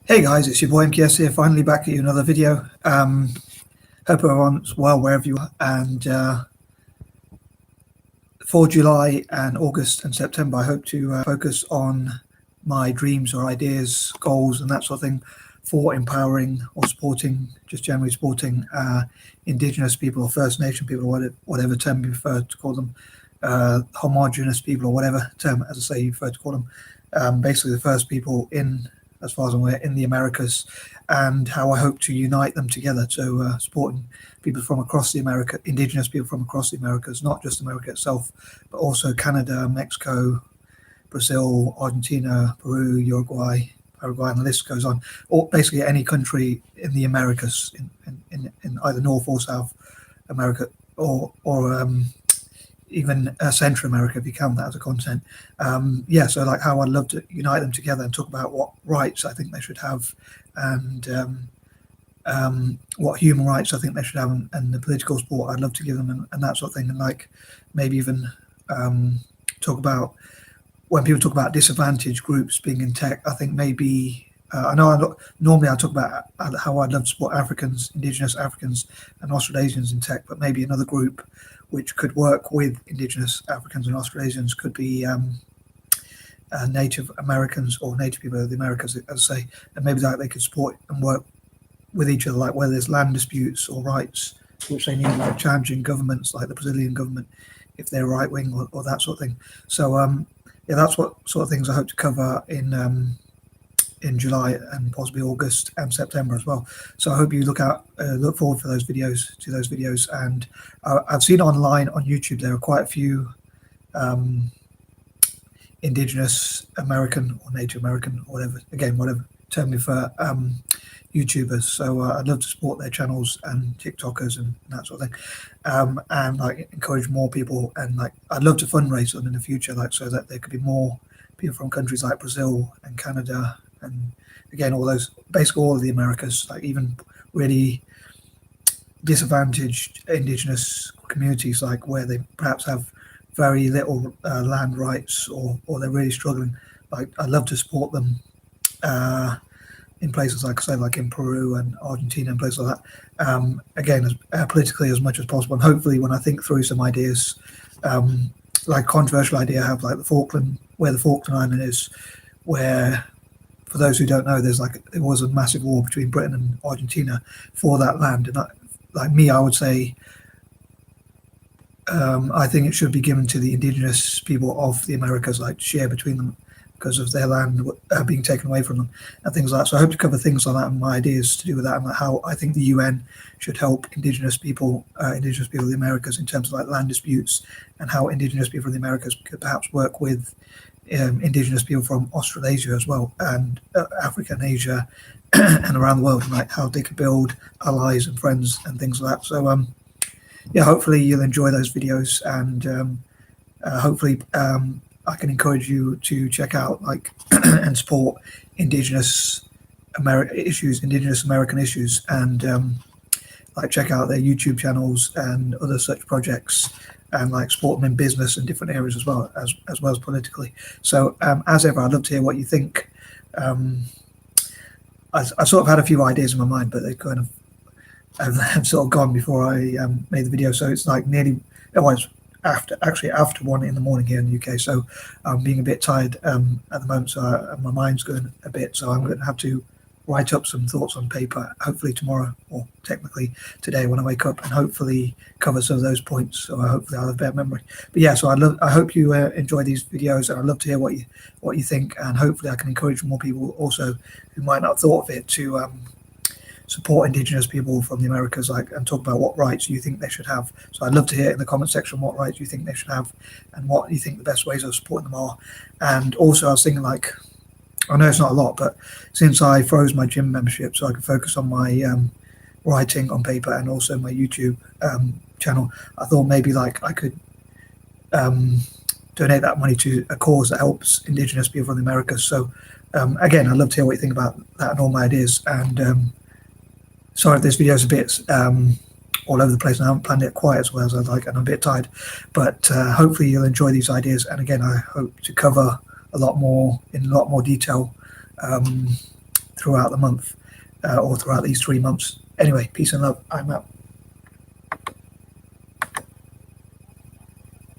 Hey guys, it's your boy M.K.S here, finally back at you another video. Hope everyone's well wherever you are. And for July and August and September, I hope to focus on my dreams or ideas, goals, and that sort of thing for empowering or supporting, just generally supporting Indigenous people or First Nation people, or whatever term you prefer to call them, homogenous people or whatever term, as I say, you prefer to call them. Basically, the first people in, as far as I'm aware, in the Americas, and how I hope to unite them together. So supporting people from across the Indigenous people from across the Americas, not just America itself, but also Canada, Mexico, Brazil, Argentina, Peru, Uruguay, Paraguay, and the list goes on. Or basically any country in the Americas, in either North or South America, or even Central America, if you count that as a continent. So like how I'd love to unite them together and talk about what rights I think they should have, and what human rights I think they should have, and the political support I'd love to give them, and that sort of thing. And like maybe even talk about, when people talk about disadvantaged groups being in tech, I think maybe normally I talk about how I'd love to support Africans, Indigenous Africans and Australasians in tech, but maybe another group which could work with Indigenous Africans and Australasians could be Native Americans or Native people of the Americas, as I say, and maybe that they could support and work with each other, like where there's land disputes or rights which they need, like challenging governments like the Brazilian government if they're right wing or that sort of thing. So that's what sort of things I hope to cover in July and possibly August and September as well. So I hope you look forward to those videos. And I've seen online on YouTube there are quite a few Indigenous American or Native American or whatever term you prefer, YouTubers. So I'd love to support their channels and TikTokers and that sort of thing, and like encourage more people, and like I'd love to fundraise them in the future, like so that there could be more people from countries like Brazil and Canada, and again basically all of the Americas, like even really disadvantaged Indigenous communities, like where they perhaps have very little land rights, or they're really struggling. Like I'd love to support them in places like I say, like in Peru and Argentina and places like that. Again, as politically as much as possible, and hopefully when I think through some ideas, like controversial idea I have, like where the Falkland Island is, where, for those who don't know, there was a massive war between Britain and Argentina for that land, and I would say I think it should be given to the Indigenous people of the Americas, like share between them, because of their land being taken away from them and things like that. So I hope to cover things like that and my ideas to do with that, and how I think the UN should help Indigenous people of the Americas in terms of like land disputes, and how Indigenous people of the Americas could perhaps work with Indigenous people from Australasia as well, and Africa and Asia and around the world, and like how they could build allies and friends and things like that. So hopefully you'll enjoy those videos, and hopefully I can encourage you to check out and support Indigenous American issues, and check out their YouTube channels and other such projects, and support them in business and different areas as well as politically. So as ever, I'd love to hear what you think. I sort of had a few ideas in my mind, but they kind of have sort of gone before I made the video. So it's like after 1 in the morning here in the UK, so I'm being a bit tired at the moment, so my mind's going a bit, so I'm going to have to write up some thoughts on paper, hopefully tomorrow, or technically today when I wake up, and hopefully cover some of those points, so hopefully I'll have better memory. But yeah, so I hope you enjoy these videos, and I'd love to hear what you think, and hopefully I can encourage more people also who might not have thought of it to support Indigenous people from the Americas, and talk about what rights you think they should have. So I'd love to hear in the comment section what rights you think they should have, and what you think the best ways of supporting them are. And also I was thinking, I know it's not a lot, but since I froze my gym membership so I could focus on my writing on paper and also my YouTube channel, I thought maybe I could donate that money to a cause that helps Indigenous people from the Americas. So again, I'd love to hear what you think about that and all my ideas. And sorry if this video is a bit all over the place, and I haven't planned it quite as well as I'd like, and I'm a bit tired, but hopefully you'll enjoy these ideas. And again, I hope to cover in a lot more detail throughout the month or throughout these 3 months. Anyway, peace and love. I'm out.